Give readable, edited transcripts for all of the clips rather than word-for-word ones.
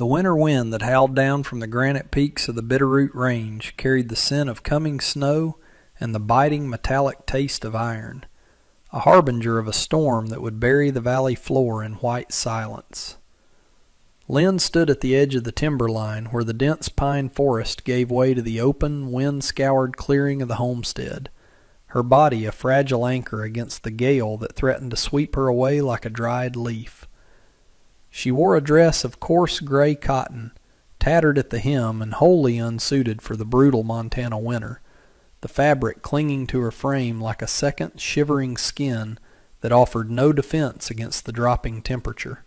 The winter wind that howled down from the granite peaks of the Bitterroot Range carried the scent of coming snow and the biting metallic taste of iron, a harbinger of a storm that would bury the valley floor in white silence. Lynn stood at the edge of the timberline where the dense pine forest gave way to the open, wind-scoured clearing of the homestead, her body a fragile anchor against the gale that threatened to sweep her away like a dried leaf. She wore a dress of coarse gray cotton, tattered at the hem and wholly unsuited for the brutal Montana winter, the fabric clinging to her frame like a second shivering skin that offered no defense against the dropping temperature.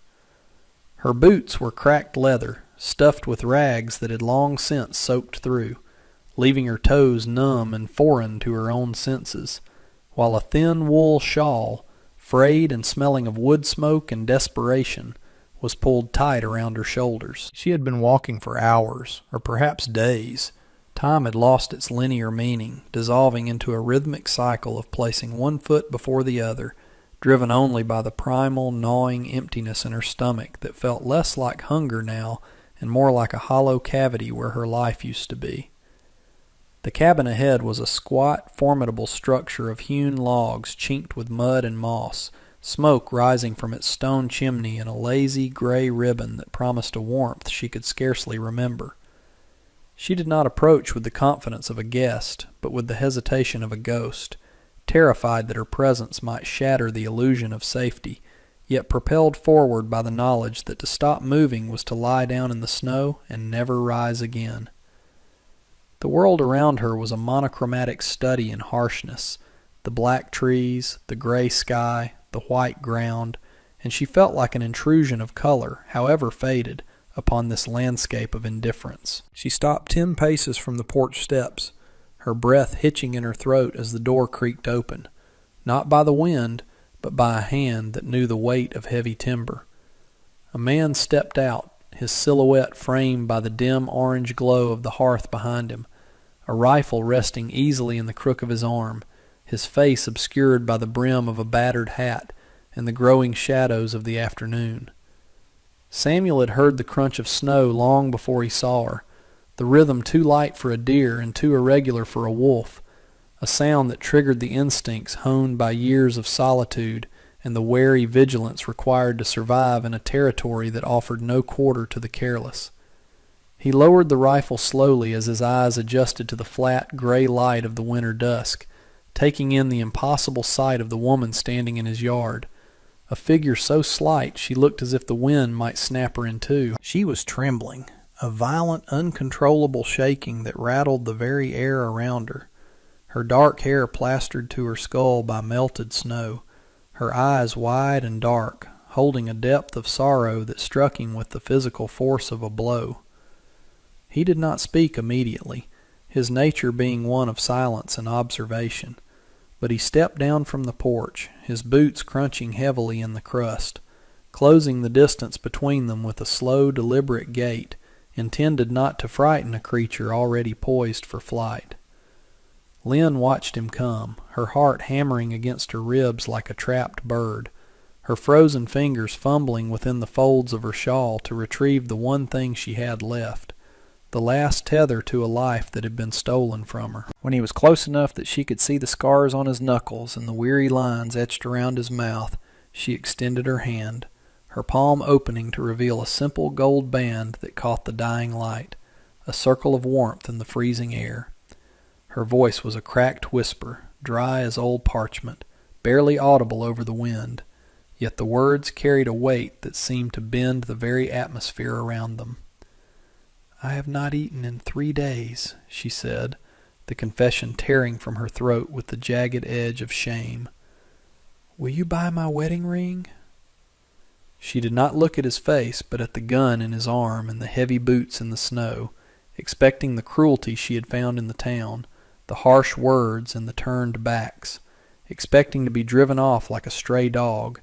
Her boots were cracked leather, stuffed with rags that had long since soaked through, leaving her toes numb and foreign to her own senses, while a thin wool shawl, frayed and smelling of wood smoke and desperation, was pulled tight around her shoulders. She had been walking for hours, or perhaps days. Time had lost its linear meaning, dissolving into a rhythmic cycle of placing one foot before the other, driven only by the primal, gnawing emptiness in her stomach that felt less like hunger now and more like a hollow cavity where her life used to be. The cabin ahead was a squat, formidable structure of hewn logs chinked with mud and moss, smoke rising from its stone chimney in a lazy gray ribbon that promised a warmth she could scarcely remember. She did not approach with the confidence of a guest, but with the hesitation of a ghost, terrified that her presence might shatter the illusion of safety, yet propelled forward by the knowledge that to stop moving was to lie down in the snow and never rise again. The world around her was a monochromatic study in harshness, the black trees, the gray sky, the white ground, and she felt like an intrusion of color, however faded, upon this landscape of indifference. She stopped 10 paces from the porch steps, her breath hitching in her throat as the door creaked open, not by the wind, but by a hand that knew the weight of heavy timber. A man stepped out, his silhouette framed by the dim orange glow of the hearth behind him, a rifle resting easily in the crook of his arm, his face obscured by the brim of a battered hat and the growing shadows of the afternoon. Samuel had heard the crunch of snow long before he saw her, the rhythm too light for a deer and too irregular for a wolf, a sound that triggered the instincts honed by years of solitude and the wary vigilance required to survive in a territory that offered no quarter to the careless. He lowered the rifle slowly as his eyes adjusted to the flat, gray light of the winter dusk, taking in the impossible sight of the woman standing in his yard, a figure so slight she looked as if the wind might snap her in two. She was trembling, a violent, uncontrollable shaking that rattled the very air around her, her dark hair plastered to her skull by melted snow, her eyes wide and dark, holding a depth of sorrow that struck him with the physical force of a blow. He did not speak immediately, his nature being one of silence and observation, but he stepped down from the porch, his boots crunching heavily in the crust, closing the distance between them with a slow, deliberate gait, intended not to frighten a creature already poised for flight. Lynn watched him come, her heart hammering against her ribs like a trapped bird, her frozen fingers fumbling within the folds of her shawl to retrieve the one thing she had left, the last tether to a life that had been stolen from her. When he was close enough that she could see the scars on his knuckles and the weary lines etched around his mouth, she extended her hand, her palm opening to reveal a simple gold band that caught the dying light, a circle of warmth in the freezing air. Her voice was a cracked whisper, dry as old parchment, barely audible over the wind, yet the words carried a weight that seemed to bend the very atmosphere around them. "I have not eaten in 3 days," she said, the confession tearing from her throat with the jagged edge of shame. "Will you buy my wedding ring?" She did not look at his face, but at the gun in his arm and the heavy boots in the snow, expecting the cruelty she had found in the town, the harsh words and the turned backs, expecting to be driven off like a stray dog,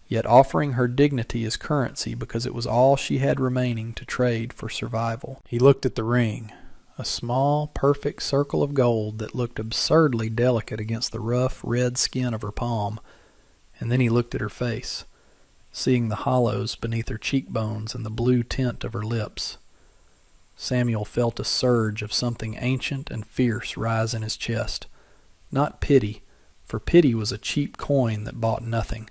yet offering her dignity as currency because it was all she had remaining to trade for survival. He looked at the ring, a small, perfect circle of gold that looked absurdly delicate against the rough, red skin of her palm, and then he looked at her face. seeing the hollows beneath her cheekbones and the blue tint of her lips. Samuel felt a surge of something ancient and fierce rise in his chest. Not pity, for pity was a cheap coin that bought nothing,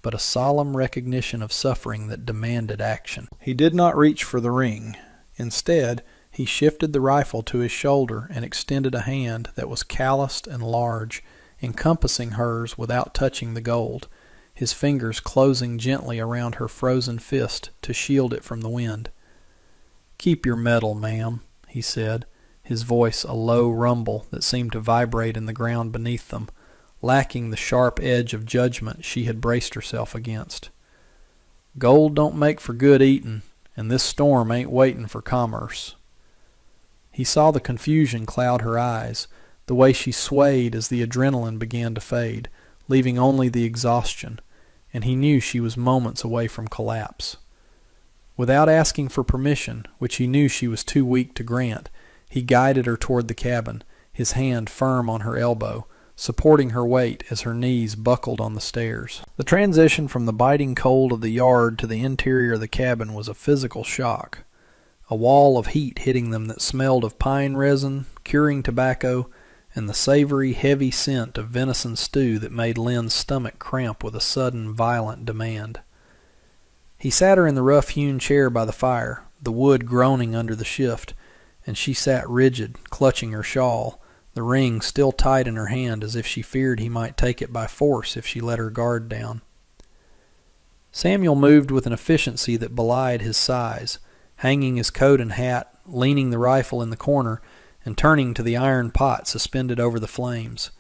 but a solemn recognition of suffering that demanded action. He did not reach for the ring. Instead, he shifted the rifle to his shoulder and extended a hand that was calloused and large, encompassing hers without touching the gold, his fingers closing gently around her frozen fist to shield it from the wind. "Keep your medal, ma'am," he said, his voice a low rumble that seemed to vibrate in the ground beneath them, lacking the sharp edge of judgment she had braced herself against. "Gold don't make for good eatin', and this storm ain't waitin' for commerce." He saw the confusion cloud her eyes, the way she swayed as the adrenaline began to fade, leaving only the exhaustion, and he knew she was moments away from collapse. Without asking for permission, which he knew she was too weak to grant, he guided her toward the cabin, his hand firm on her elbow, supporting her weight as her knees buckled on the stairs. The transition from the biting cold of the yard to the interior of the cabin was a physical shock, a wall of heat hitting them that smelled of pine resin, curing tobacco, and the savory, heavy scent of venison stew that made Lynn's stomach cramp with a sudden, violent demand. He sat her in the rough-hewn chair by the fire, the wood groaning under the shift, and she sat rigid, clutching her shawl, the ring still tight in her hand as if she feared he might take it by force if she let her guard down. Samuel moved with an efficiency that belied his size, hanging his coat and hat, leaning the rifle in the corner, and turning to the iron pot suspended over the flames,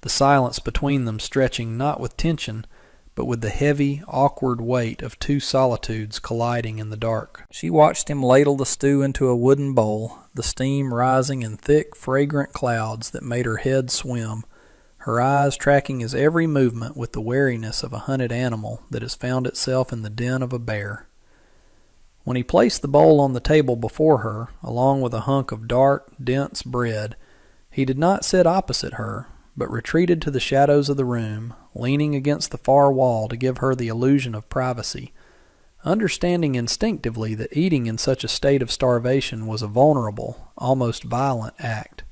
the silence between them stretching not with tension, but with the heavy, awkward weight of two solitudes colliding in the dark. She watched him ladle the stew into a wooden bowl, the steam rising in thick, fragrant clouds that made her head swim, her eyes tracking his every movement with the wariness of a hunted animal that has found itself in the den of a bear. When he placed the bowl on the table before her, along with a hunk of dark, dense bread, he did not sit opposite her, but retreated to the shadows of the room, leaning against the far wall to give her the illusion of privacy, understanding instinctively that eating in such a state of starvation was a vulnerable, almost violent act.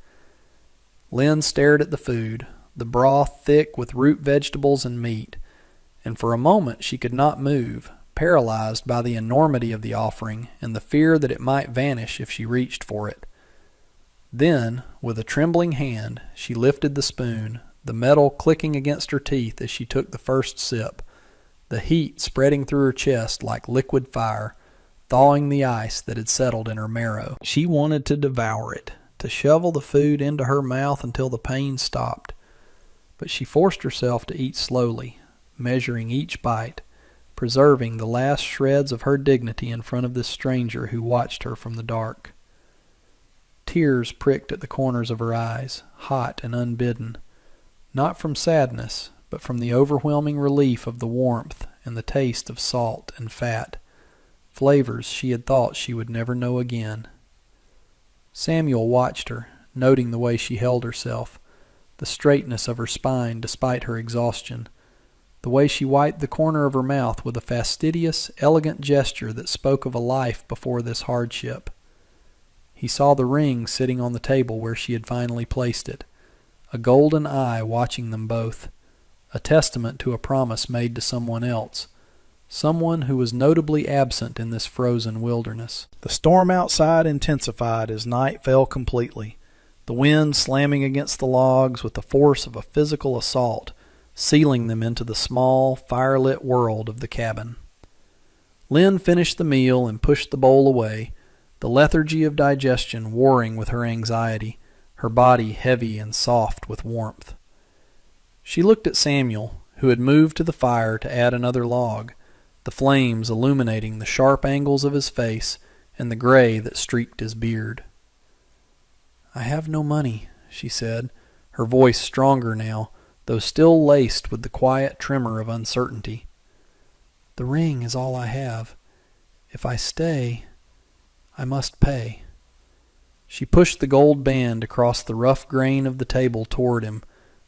Lynn stared at the food, the broth thick with root vegetables and meat, and for a moment she could not move, paralyzed by the enormity of the offering and the fear that it might vanish if she reached for it. Then, with a trembling hand, she lifted the spoon, the metal clicking against her teeth as she took the first sip, the heat spreading through her chest like liquid fire, thawing the ice that had settled in her marrow. She wanted to devour it, to shovel the food into her mouth until the pain stopped, but she forced herself to eat slowly, measuring each bite, preserving the last shreds of her dignity in front of this stranger who watched her from the dark. Tears pricked at the corners of her eyes, hot and unbidden, not from sadness, but from the overwhelming relief of the warmth and the taste of salt and fat, flavors she had thought she would never know again. Samuel watched her, noting the way she held herself, the straightness of her spine despite her exhaustion, the way she wiped the corner of her mouth with a fastidious, elegant gesture that spoke of a life before this hardship. He saw the ring sitting on the table where she had finally placed it, a golden eye watching them both, a testament to a promise made to someone else, someone who was notably absent in this frozen wilderness. The storm outside intensified as night fell completely, the wind slamming against the logs with the force of a physical assault, sealing them into the small, fire-lit world of the cabin. Lynn finished the meal and pushed the bowl away, the lethargy of digestion warring with her anxiety, her body heavy and soft with warmth. She looked at Samuel, who had moved to the fire to add another log, the flames illuminating the sharp angles of his face and the gray that streaked his beard. "I have no money," she said, her voice stronger now, though still laced with the quiet tremor of uncertainty. "The ring is all I have. If I stay, I must pay." She pushed the gold band across the rough grain of the table toward him,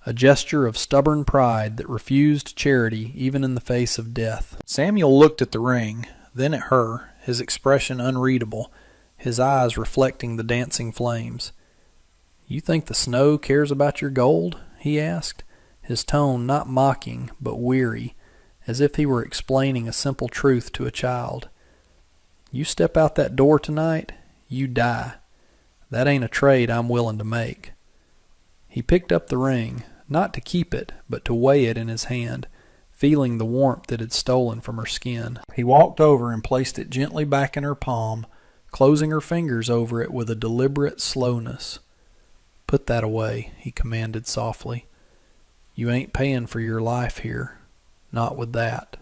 a gesture of stubborn pride that refused charity even in the face of death. Samuel looked at the ring, then at her, his expression unreadable, his eyes reflecting the dancing flames. "You think the snow cares about your gold?" he asked, his tone not mocking but weary, as if he were explaining a simple truth to a child. "You step out that door tonight, you die. That ain't a trade I'm willing to make." He picked up the ring, not to keep it, but to weigh it in his hand, feeling the warmth that had stolen from her skin. He walked over and placed it gently back in her palm, closing her fingers over it with a deliberate slowness. "Put that away," he commanded softly. "You ain't paying for your life here. Not with that."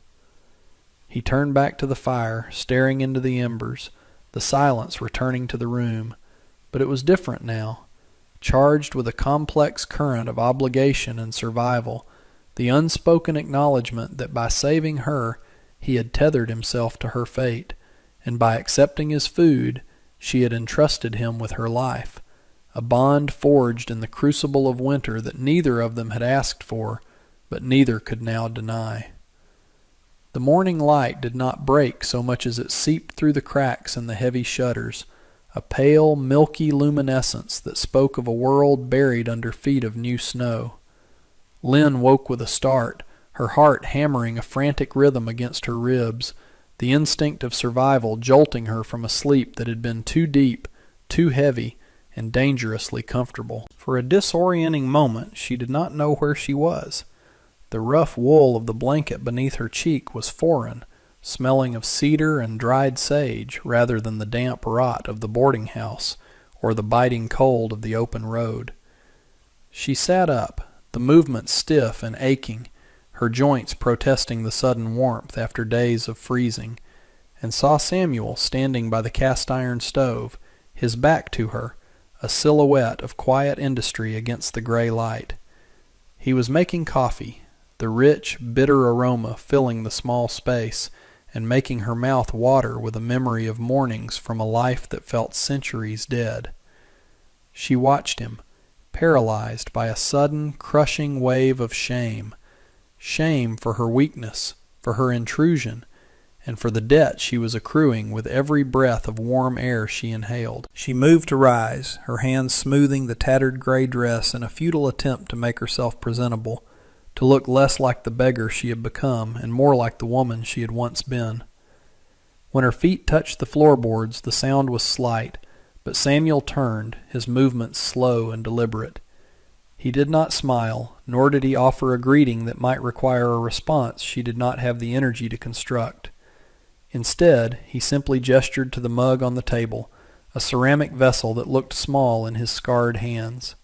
He turned back to the fire, staring into the embers, the silence returning to the room. But it was different now, charged with a complex current of obligation and survival, the unspoken acknowledgment that by saving her, he had tethered himself to her fate, and by accepting his food, she had entrusted him with her life, a bond forged in the crucible of winter that neither of them had asked for, but neither could now deny. The morning light did not break so much as it seeped through the cracks in the heavy shutters, a pale, milky luminescence that spoke of a world buried under feet of new snow. Lynn woke with a start, her heart hammering a frantic rhythm against her ribs, the instinct of survival jolting her from a sleep that had been too deep, too heavy, and dangerously comfortable. For a disorienting moment she did not know where she was. The rough wool of the blanket beneath her cheek was foreign, smelling of cedar and dried sage rather than the damp rot of the boarding house or the biting cold of the open road. She sat up, the movement stiff and aching, her joints protesting the sudden warmth after days of freezing, and saw Samuel standing by the cast-iron stove, his back to her, a silhouette of quiet industry against the gray light. He was making coffee, the rich, bitter aroma filling the small space and making her mouth water with a memory of mornings from a life that felt centuries dead. She watched him, paralyzed by a sudden, crushing wave of shame. Shame for her weakness, for her intrusion, and for the debt she was accruing with every breath of warm air she inhaled. She moved to rise, her hands smoothing the tattered gray dress in a futile attempt to make herself presentable, to look less like the beggar she had become and more like the woman she had once been. When her feet touched the floorboards, the sound was slight, but Samuel turned, his movements slow and deliberate. He did not smile, nor did he offer a greeting that might require a response she did not have the energy to construct. Instead, he simply gestured to the mug on the table, a ceramic vessel that looked small in his scarred hands.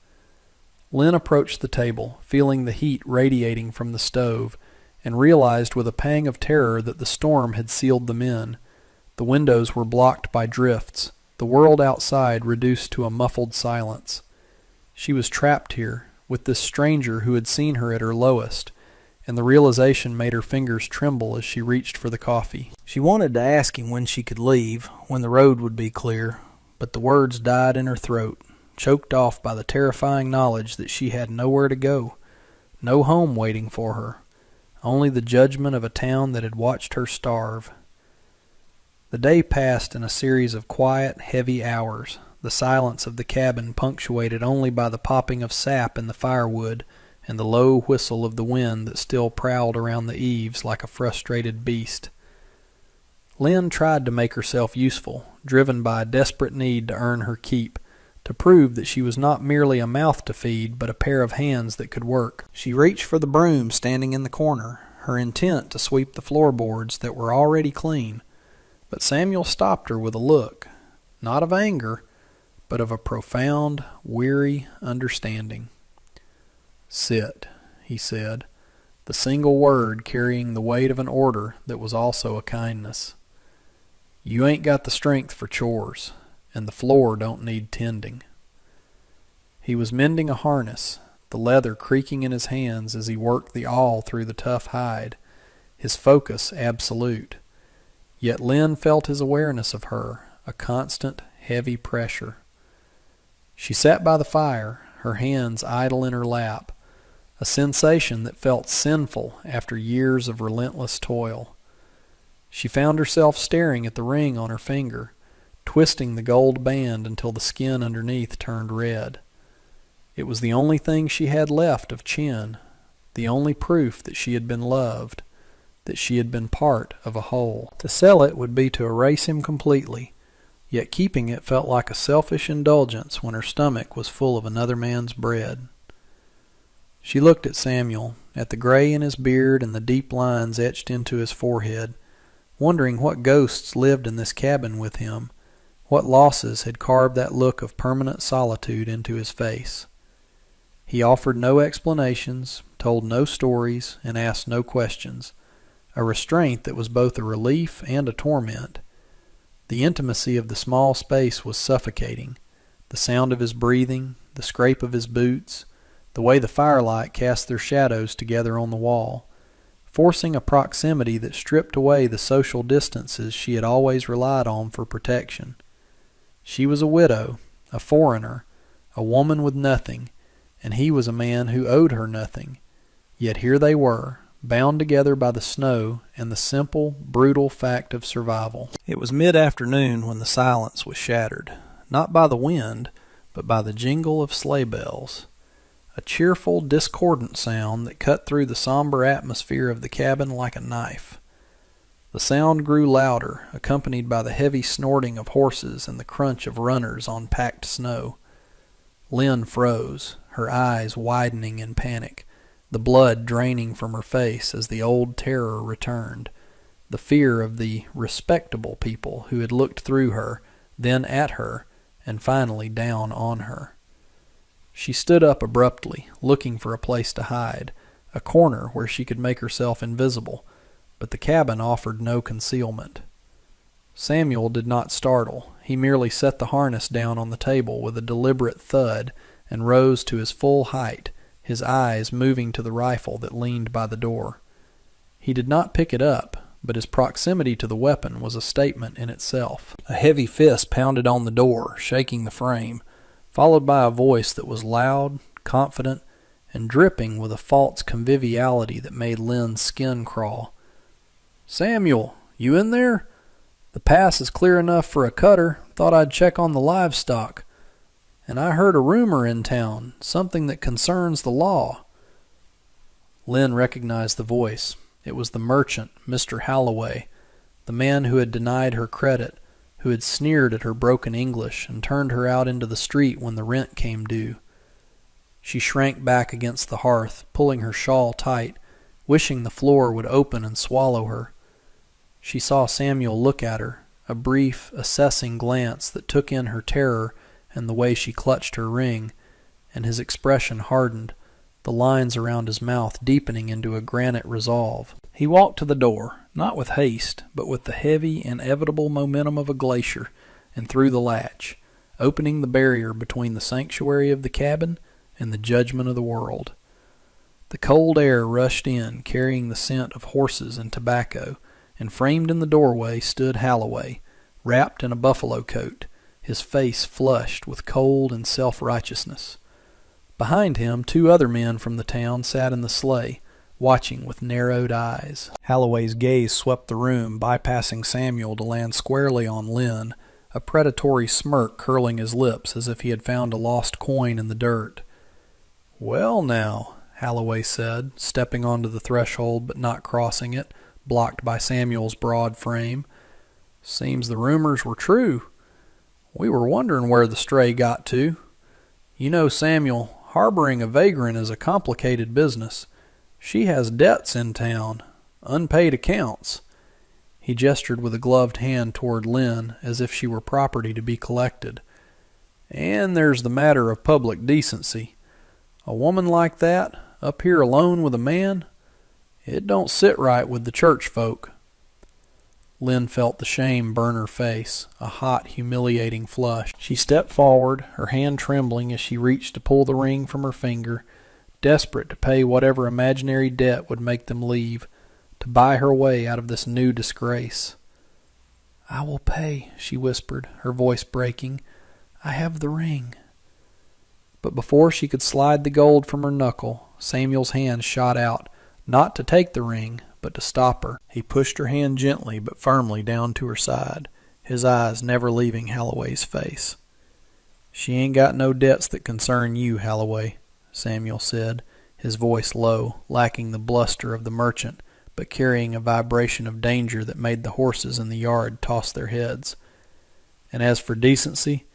Lynn approached the table, feeling the heat radiating from the stove, and realized with a pang of terror that the storm had sealed them in. The windows were blocked by drifts, the world outside reduced to a muffled silence. She was trapped here, with this stranger who had seen her at her lowest, and the realization made her fingers tremble as she reached for the coffee. She wanted to ask him when she could leave, when the road would be clear, but the words died in her throat, choked off by the terrifying knowledge that she had nowhere to go, no home waiting for her, only the judgment of a town that had watched her starve. The day passed in a series of quiet, heavy hours, the silence of the cabin punctuated only by the popping of sap in the firewood and the low whistle of the wind that still prowled around the eaves like a frustrated beast. Lynn tried to make herself useful, driven by a desperate need to earn her keep, to prove that she was not merely a mouth to feed, but a pair of hands that could work. She reached for the broom standing in the corner, her intent to sweep the floorboards that were already clean, but Samuel stopped her with a look, not of anger, but of a profound, weary understanding. "Sit," he said, the single word carrying the weight of an order that was also a kindness. "You ain't got the strength for chores, and the floor don't need tending." He was mending a harness, the leather creaking in his hands as he worked the awl through the tough hide, his focus absolute. Yet Lynn felt his awareness of her, a constant, heavy pressure. She sat by the fire, her hands idle in her lap, a sensation that felt sinful after years of relentless toil. She found herself staring at the ring on her finger, twisting the gold band until the skin underneath turned red. It was the only thing she had left of Chin, the only proof that she had been loved, that she had been part of a whole. To sell it would be to erase him completely, yet keeping it felt like a selfish indulgence when her stomach was full of another man's bread. She looked at Samuel, at the gray in his beard and the deep lines etched into his forehead, wondering what ghosts lived in this cabin with him, what losses had carved that look of permanent solitude into his face. He offered no explanations, told no stories, and asked no questions, a restraint that was both a relief and a torment. The intimacy of the small space was suffocating, the sound of his breathing, the scrape of his boots, the way the firelight cast their shadows together on the wall, forcing a proximity that stripped away the social distances she had always relied on for protection. She was a widow, a foreigner, a woman with nothing, and he was a man who owed her nothing. Yet here they were, bound together by the snow and the simple, brutal fact of survival. It was mid-afternoon when the silence was shattered, not by the wind, but by the jingle of sleigh bells. A cheerful, discordant sound that cut through the somber atmosphere of the cabin like a knife. The sound grew louder, accompanied by the heavy snorting of horses and the crunch of runners on packed snow. Lynn froze, her eyes widening in panic, the blood draining from her face as the old terror returned, the fear of the respectable people who had looked through her, then at her, and finally down on her. She stood up abruptly, looking for a place to hide, a corner where she could make herself invisible, but the cabin offered no concealment. Samuel did not startle. He merely set the harness down on the table with a deliberate thud and rose to his full height, his eyes moving to the rifle that leaned by the door. He did not pick it up, but his proximity to the weapon was a statement in itself. A heavy fist pounded on the door, shaking the frame, followed by a voice that was loud, confident, and dripping with a false conviviality that made Lynn's skin crawl. "Samuel, you in there? The pass is clear enough for a cutter. Thought I'd check on the livestock. And I heard a rumor in town, something that concerns the law." Lynn recognized the voice. It was the merchant, Mr. Halloway, the man who had denied her credit, who had sneered at her broken English and turned her out into the street when the rent came due. She shrank back against the hearth, pulling her shawl tight, wishing the floor would open and swallow her. She saw Samuel look at her, a brief, assessing glance that took in her terror and the way she clutched her ring, and his expression hardened, the lines around his mouth deepening into a granite resolve. He walked to the door, not with haste, but with the heavy, inevitable momentum of a glacier, and threw the latch, opening the barrier between the sanctuary of the cabin and the judgment of the world. The cold air rushed in, carrying the scent of horses and tobacco, and framed in the doorway stood Halloway, wrapped in a buffalo coat, his face flushed with cold and self-righteousness. Behind him, 2 other men from the town sat in the sleigh, watching with narrowed eyes. Halloway's gaze swept the room, bypassing Samuel to land squarely on Lynn, a predatory smirk curling his lips as if he had found a lost coin in the dirt. "Well now," Halloway said, stepping onto the threshold but not crossing it, blocked by Samuel's broad frame. "Seems the rumors were true. We were wondering where the stray got to. You know, Samuel, harboring a vagrant is a complicated business. She has debts in town, unpaid accounts." He gestured with a gloved hand toward Lynn, as if she were property to be collected. "And there's the matter of public decency. A woman like that, up here alone with a man, it don't sit right with the church folk." Lynn felt the shame burn her face, a hot, humiliating flush. She stepped forward, her hand trembling as she reached to pull the ring from her finger, desperate to pay whatever imaginary debt would make them leave, to buy her way out of this new disgrace. "I will pay," she whispered, her voice breaking. "I have the ring." But before she could slide the gold from her knuckle, Samuel's hand shot out, not to take the ring, but to stop her. He pushed her hand gently but firmly down to her side, his eyes never leaving Holloway's face. "She ain't got no debts that concern you, Holloway," Samuel said, his voice low, lacking the bluster of the merchant, but carrying a vibration of danger that made the horses in the yard toss their heads. "And as for decency,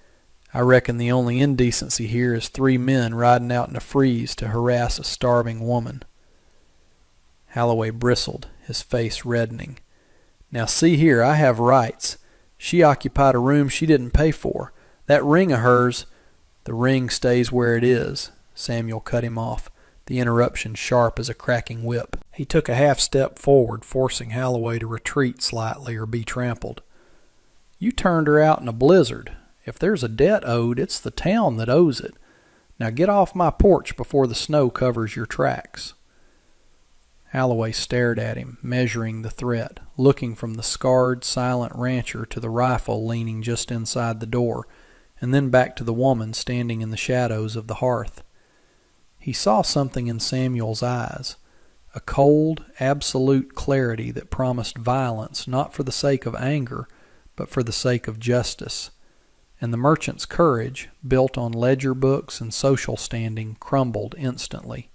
I reckon the only indecency here is 3 men riding out in a freeze to harass a starving woman." Holloway bristled, his face reddening. "Now see here, I have rights. She occupied a room she didn't pay for. That ring of hers—" "The ring stays where it is," Samuel cut him off, the interruption sharp as a cracking whip. He took a half-step forward, forcing Holloway to retreat slightly or be trampled. "You turned her out in a blizzard. If there's a debt owed, it's the town that owes it. Now get off my porch before the snow covers your tracks." Holloway stared at him, measuring the threat, looking from the scarred, silent rancher to the rifle leaning just inside the door, and then back to the woman standing in the shadows of the hearth. He saw something in Samuel's eyes, a cold, absolute clarity that promised violence not for the sake of anger, but for the sake of justice. And the merchant's courage, built on ledger books and social standing, crumbled instantly.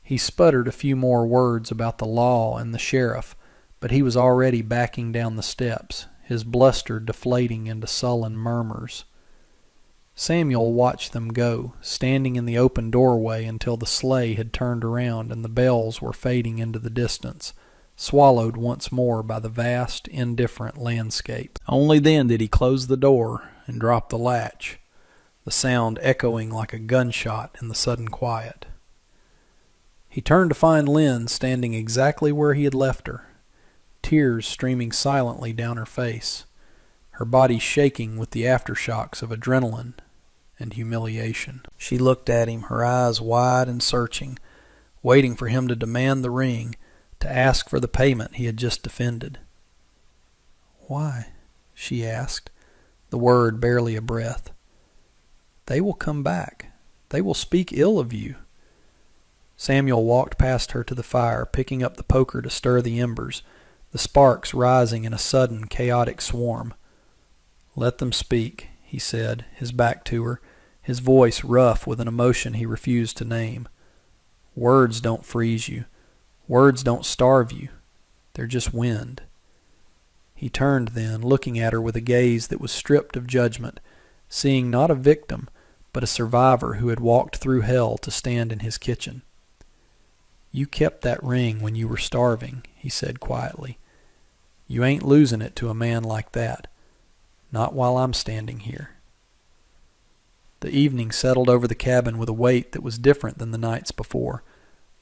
He sputtered a few more words about the law and the sheriff, but he was already backing down the steps, his bluster deflating into sullen murmurs. Samuel watched them go, standing in the open doorway until the sleigh had turned around and the bells were fading into the distance, swallowed once more by the vast, indifferent landscape. Only then did he close the door and drop the latch, the sound echoing like a gunshot in the sudden quiet. He turned to find Lynn standing exactly where he had left her, tears streaming silently down her face, her body shaking with the aftershocks of adrenaline and humiliation. She looked at him, her eyes wide and searching, waiting for him to demand the ring, to ask for the payment he had just defended. "Why?" she asked, the word barely a breath. "They will come back. They will speak ill of you." Samuel walked past her to the fire, picking up the poker to stir the embers, the sparks rising in a sudden, chaotic swarm. "Let them speak," he said, his back to her, his voice rough with an emotion he refused to name. "Words don't freeze you. Words don't starve you. They're just wind." He turned then, looking at her with a gaze that was stripped of judgment, seeing not a victim, but a survivor who had walked through hell to stand in his kitchen. "You kept that ring when you were starving," he said quietly. "You ain't losing it to a man like that. Not while I'm standing here." The evening settled over the cabin with a weight that was different than the nights before.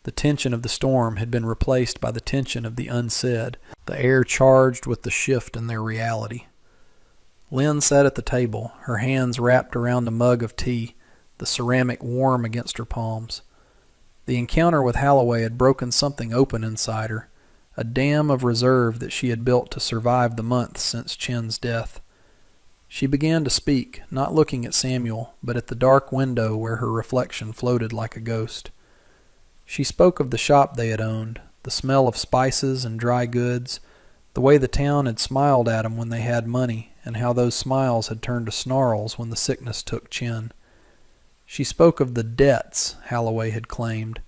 The tension of the storm had been replaced by the tension of the unsaid, the air charged with the shift in their reality. Lynn sat at the table, her hands wrapped around a mug of tea, the ceramic warm against her palms. The encounter with Holloway had broken something open inside her, a dam of reserve that she had built to survive the months since Chen's death. She began to speak, not looking at Samuel, but at the dark window where her reflection floated like a ghost. She spoke of the shop they had owned, the smell of spices and dry goods, the way the town had smiled at them when they had money, and how those smiles had turned to snarls when the sickness took Chen. She spoke of the debts Holloway had claimed,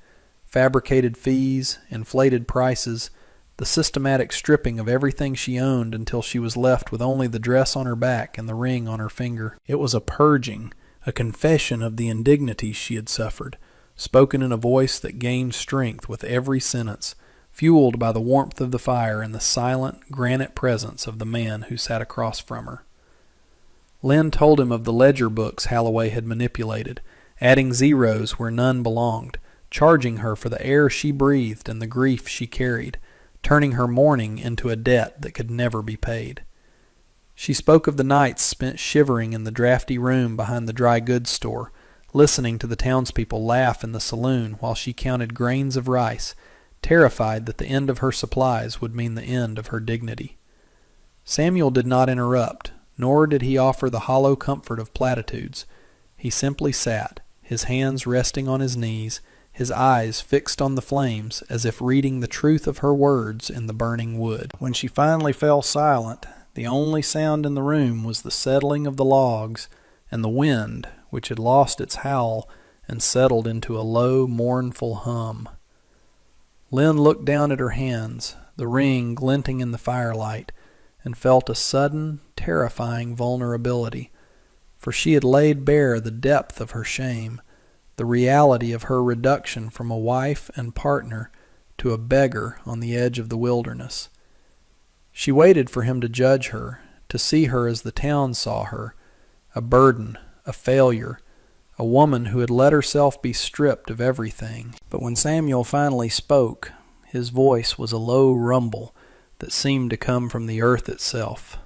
fabricated fees, inflated prices, the systematic stripping of everything she owned until she was left with only the dress on her back and the ring on her finger. It was a purging, a confession of the indignities she had suffered, spoken in a voice that gained strength with every sentence, fueled by the warmth of the fire and the silent, granite presence of the man who sat across from her. Lynn told him of the ledger books Holloway had manipulated, adding zeros where none belonged, charging her for the air she breathed and the grief she carried, turning her mourning into a debt that could never be paid. She spoke of the nights spent shivering in the drafty room behind the dry goods store, listening to the townspeople laugh in the saloon while she counted grains of rice, terrified that the end of her supplies would mean the end of her dignity. Samuel did not interrupt, nor did he offer the hollow comfort of platitudes. He simply sat, his hands resting on his knees, his eyes fixed on the flames as if reading the truth of her words in the burning wood. When she finally fell silent, the only sound in the room was the settling of the logs and the wind, which had lost its howl and settled into a low, mournful hum. Lynn looked down at her hands, the ring glinting in the firelight, and felt a sudden, terrifying vulnerability, for she had laid bare the depth of her shame, the reality of her reduction from a wife and partner to a beggar on the edge of the wilderness. She waited for him to judge her, to see her as the town saw her, a burden, a failure, a woman who had let herself be stripped of everything. But when Samuel finally spoke, his voice was a low rumble that seemed to come from the earth itself.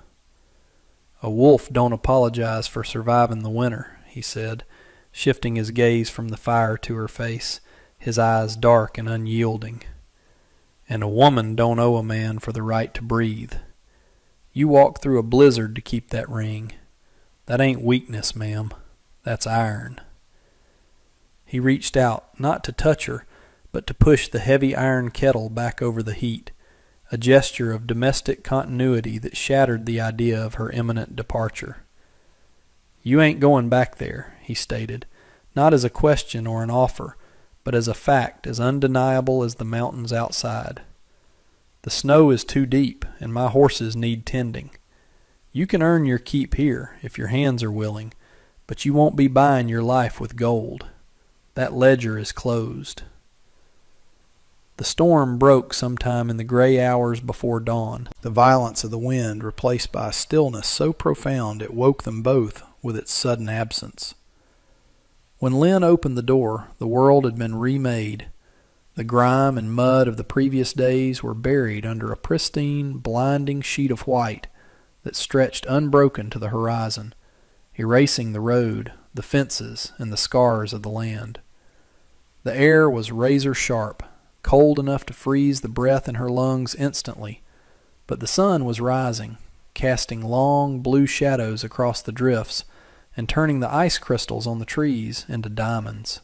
"A wolf don't apologize for surviving the winter," he said, shifting his gaze from the fire to her face, his eyes dark and unyielding. "And a woman don't owe a man for the right to breathe. You walked through a blizzard to keep that ring. That ain't weakness, ma'am. That's iron." He reached out, not to touch her, but to push the heavy iron kettle back over the heat, a gesture of domestic continuity that shattered the idea of her imminent departure. "You ain't going back there," he stated, not as a question or an offer, but as a fact as undeniable as the mountains outside. "The snow is too deep, and my horses need tending. You can earn your keep here, if your hands are willing, but you won't be buying your life with gold. That ledger is closed." The storm broke sometime in the gray hours before dawn, the violence of the wind replaced by a stillness so profound it woke them both with its sudden absence. When Lynn opened the door, the world had been remade. The grime and mud of the previous days were buried under a pristine, blinding sheet of white that stretched unbroken to the horizon, erasing the road, the fences, and the scars of the land. The air was razor sharp, cold enough to freeze the breath in her lungs instantly, but the sun was rising, casting long blue shadows across the drifts and turning the ice crystals on the trees into diamonds.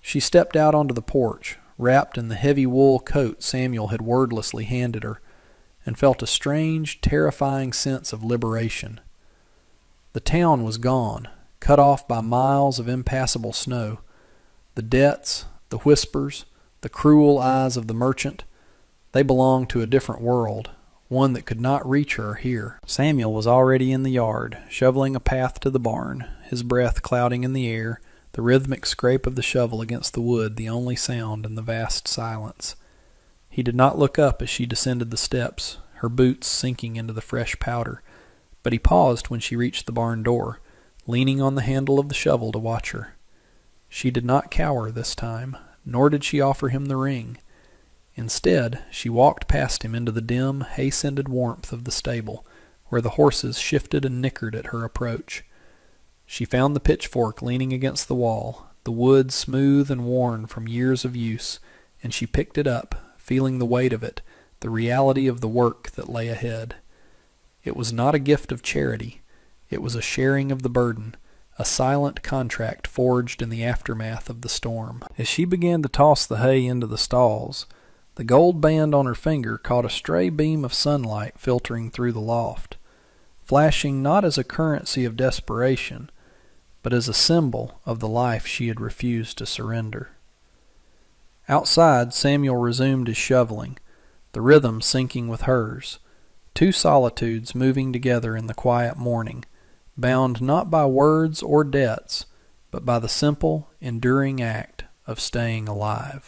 She stepped out onto the porch, wrapped in the heavy wool coat Samuel had wordlessly handed her, and felt a strange, terrifying sense of liberation. The town was gone, cut off by miles of impassable snow. The debts, the whispers, the cruel eyes of the merchant, they belonged to a different world, one that could not reach her here. Samuel was already in the yard, shoveling a path to the barn, his breath clouding in the air, the rhythmic scrape of the shovel against the wood the only sound in the vast silence. He did not look up as she descended the steps, her boots sinking into the fresh powder, but he paused when she reached the barn door, leaning on the handle of the shovel to watch her. She did not cower this time, nor did she offer him the ring. Instead, she walked past him into the dim, hay-scented warmth of the stable, where the horses shifted and nickered at her approach. She found the pitchfork leaning against the wall, the wood smooth and worn from years of use, and she picked it up, feeling the weight of it, the reality of the work that lay ahead. It was not a gift of charity. It was a sharing of the burden, a silent contract forged in the aftermath of the storm. As she began to toss the hay into the stalls, the gold band on her finger caught a stray beam of sunlight filtering through the loft, flashing not as a currency of desperation, but as a symbol of the life she had refused to surrender. Outside, Samuel resumed his shoveling, the rhythm syncing with hers, two solitudes moving together in the quiet morning, bound not by words or debts, but by the simple, enduring act of staying alive.